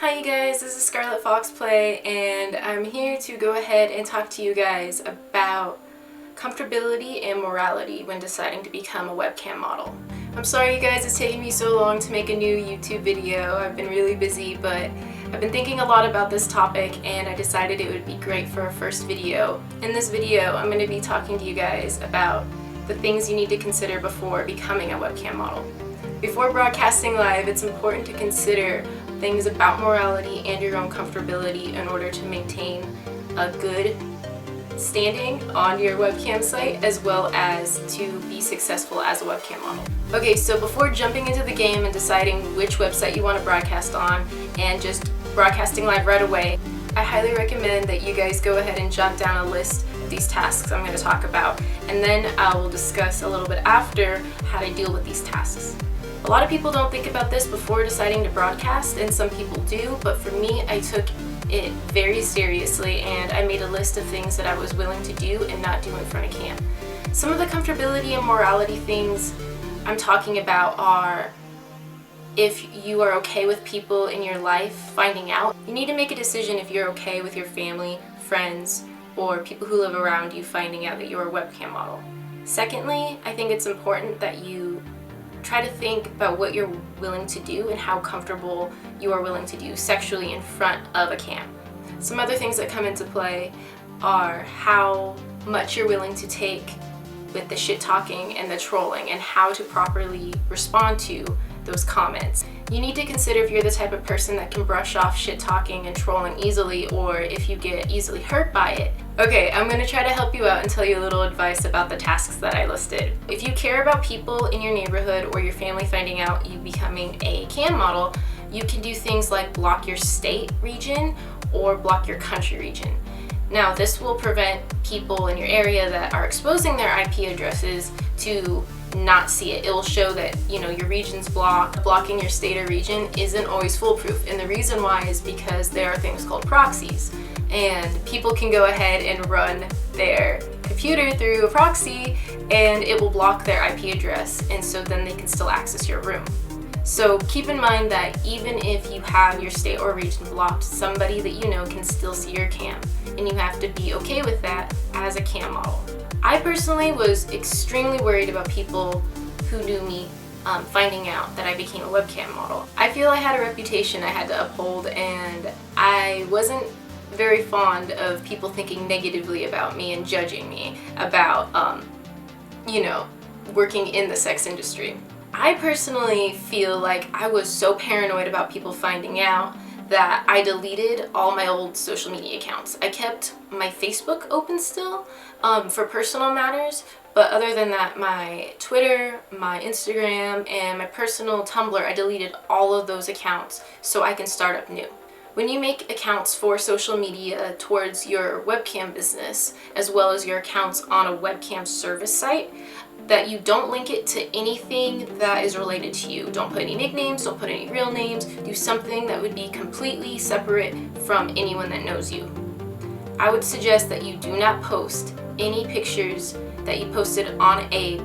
Hi you guys, this is Scarlet Fox Play, and I'm here to go ahead and talk to you guys about comfortability and morality when deciding to become a webcam model. I'm sorry you guys, it's taking me so long to make a new YouTube video. I've been really busy, but I've been thinking a lot about this topic and I decided it would be great for a first video. In this video, I'm going to be talking to you guys about the things you need to consider before becoming a webcam model. Before broadcasting live, it's important to consider things about morality and your own comfortability in order to maintain a good standing on your webcam site as well as to be successful as a webcam model. Okay, so before jumping into the game and deciding which website you want to broadcast on and just broadcasting live right away, I highly recommend that you guys go ahead and jot down a list of these tasks I'm going to talk about, and then I will discuss a little bit after how to deal with these tasks. A lot of people don't think about this before deciding to broadcast, and some people do, but for me, I took it very seriously and I made a list of things that I was willing to do and not do in front of cam. Some of the comfortability and morality things I'm talking about are if you are okay with people in your life finding out. You need to make a decision if you're okay with your family, friends, or people who live around you finding out that you're a webcam model. Secondly, I think it's important that you try to think about what you're willing to do and how comfortable you are willing to do sexually in front of a cam. Some other things that come into play are how much you're willing to take with the shit talking and the trolling and how to properly respond to those comments. You need to consider if you're the type of person that can brush off shit talking and trolling easily, or if you get easily hurt by it. Okay, I'm going to try to help you out and tell you a little advice about the tasks that I listed. If you care about people in your neighborhood or your family finding out you becoming a cam model, you can do things like block your state region or block your country region. Now, this will prevent people in your area that are exposing their IP addresses to not see it. It will show that, your region's blocked. Blocking your state or region isn't always foolproof, and the reason why is because there are things called proxies, and people can go ahead and run their computer through a proxy and it will block their IP address, and so then they can still access your room. So keep in mind that even if you have your state or region blocked, somebody that you know can still see your cam, and you have to be okay with that as a cam model. I personally was extremely worried about people who knew me finding out that I became a webcam model. I feel I had a reputation I had to uphold, and I wasn't very fond of people thinking negatively about me and judging me about, working in the sex industry. I personally feel like I was so paranoid about people finding out that I deleted all my old social media accounts. I kept my Facebook open still for personal matters, but other than that, my Twitter, my Instagram, and my personal Tumblr, I deleted all of those accounts so I can start up new. When you make accounts for social media towards your webcam business, as well as your accounts on a webcam service site, that you don't link it to anything that is related to you. Don't put any nicknames, don't put any real names. Do something that would be completely separate from anyone that knows you. I would suggest that you do not post any pictures that you posted on a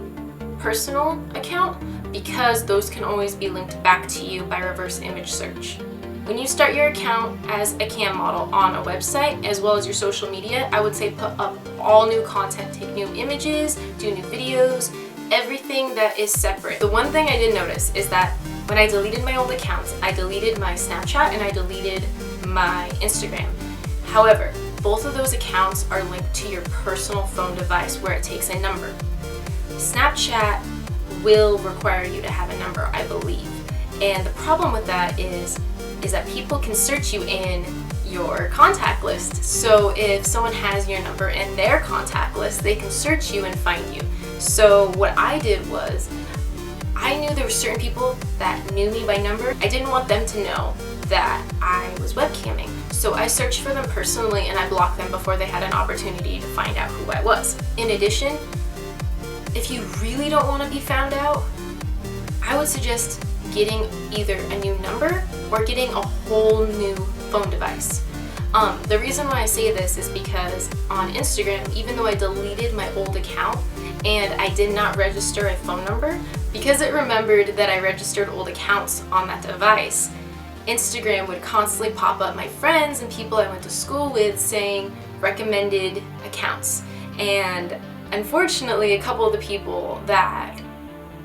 personal account, because those can always be linked back to you by reverse image search. When you start your account as a cam model on a website, as well as your social media, I would say put up all new content. Take new images, do new videos, everything that is separate. The one thing I did notice is that when I deleted my old accounts, I deleted my Snapchat and I deleted my Instagram. However, both of those accounts are linked to your personal phone device where it takes a number. Snapchat will require you to have a number, I believe. And the problem with that is that people can search you in your contact list. So if someone has your number in their contact list, they can search you and find you. So what I did was, I knew there were certain people that knew me by number. I didn't want them to know that I was webcamming. So I searched for them personally and I blocked them before they had an opportunity to find out who I was. In addition, if you really don't want to be found out, I would suggest getting either a new number or getting a whole new phone device. The reason why I say this is because on Instagram, even though I deleted my old account and I did not register a phone number, because it remembered that I registered old accounts on that device, Instagram would constantly pop up my friends and people I went to school with saying recommended accounts. And unfortunately, a couple of the people that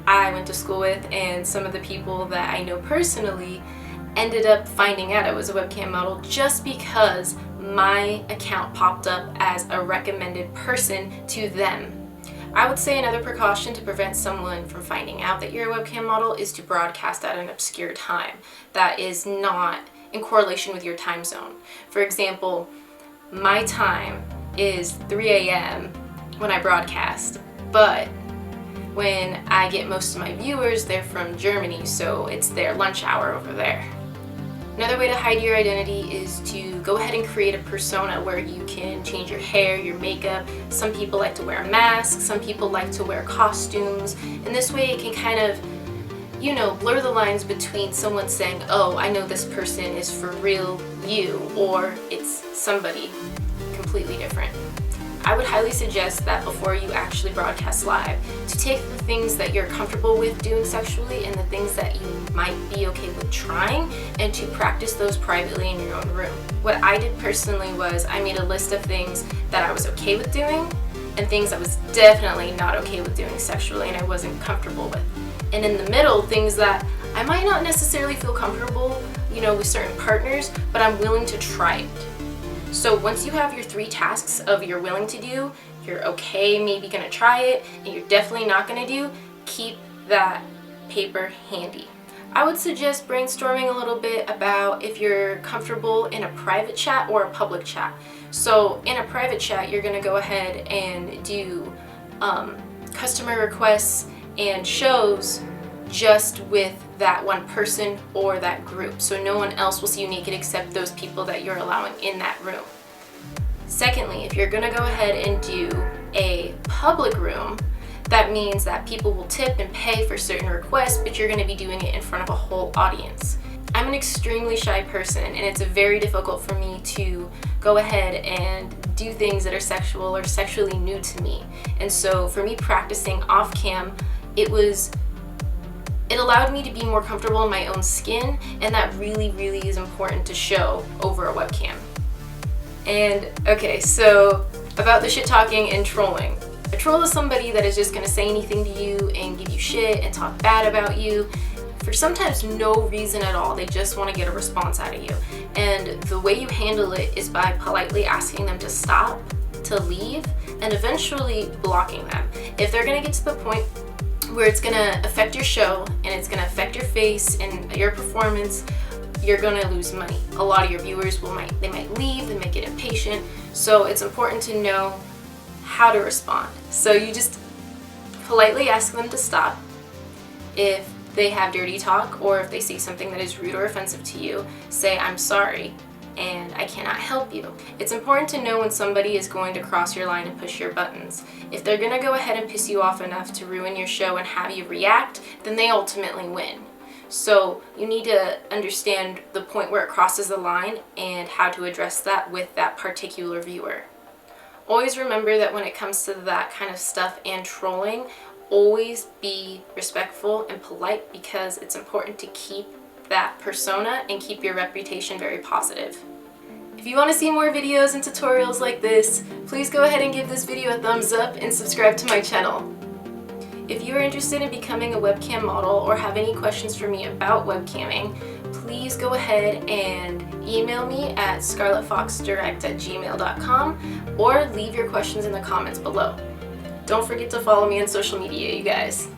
I went to school with and some of the people that I know personally ended up finding out I was a webcam model just because my account popped up as a recommended person to them. I would say another precaution to prevent someone from finding out that you're a webcam model is to broadcast at an obscure time that is not in correlation with your time zone. For example, my time is 3 a.m. when I broadcast, but when I get most of my viewers, they're from Germany, so it's their lunch hour over there. Another way to hide your identity is to go ahead and create a persona where you can change your hair, your makeup. Some people like to wear a mask, some people like to wear costumes, and this way it can kind of, you know, blur the lines between someone saying, oh, I know this person is for real you, or it's somebody completely different. I would highly suggest that before you actually broadcast live, to take the things that you're comfortable with doing sexually and the things that you might be okay with trying, and to practice those privately in your own room. What I did personally was I made a list of things that I was okay with doing and things I was definitely not okay with doing sexually and I wasn't comfortable with. And in the middle, things that I might not necessarily feel comfortable, you know, with certain partners, but I'm willing to try it. So once you have your 3 tasks of you're willing to do, you're okay maybe gonna try it, and you're definitely not gonna do, keep that paper handy. I would suggest brainstorming a little bit about if you're comfortable in a private chat or a public chat. So in a private chat, you're gonna go ahead and do customer requests and shows just with that one person or that group, so no one else will see you naked except those people that you're allowing in that room. Secondly, if you're gonna go ahead and do a public room, that means that people will tip and pay for certain requests, but you're gonna be doing it in front of a whole audience. I'm an extremely shy person, and it's very difficult for me to go ahead and do things that are sexual or sexually new to me. And so for me practicing off cam, it allowed me to be more comfortable in my own skin, and that really, really is important to show over a webcam. And okay, so about the shit talking and trolling. A troll is somebody that is just gonna say anything to you and give you shit and talk bad about you for sometimes no reason at all. They just want to get a response out of you. And the way you handle it is by politely asking them to stop, to leave, and eventually blocking them. If they're gonna get to the point where it's gonna affect your show and it's gonna affect your face and your performance, you're gonna lose money. A lot of your viewers might leave, they might get impatient. So it's important to know how to respond. So you just politely ask them to stop. If they have dirty talk or if they say something that is rude or offensive to you, say, I'm sorry and I cannot help you. It's important to know when somebody is going to cross your line and push your buttons. If they're gonna go ahead and piss you off enough to ruin your show and have you react, then they ultimately win. So you need to understand the point where it crosses the line and how to address that with that particular viewer. Always remember that when it comes to that kind of stuff and trolling, always be respectful and polite, because it's important to keep that persona and keep your reputation very positive. If you want to see more videos and tutorials like this, please go ahead and give this video a thumbs up and subscribe to my channel. If you are interested in becoming a webcam model or have any questions for me about webcamming, please go ahead and email me at scarlettfoxdirect@gmail.com or leave your questions in the comments below. Don't forget to follow me on social media, you guys.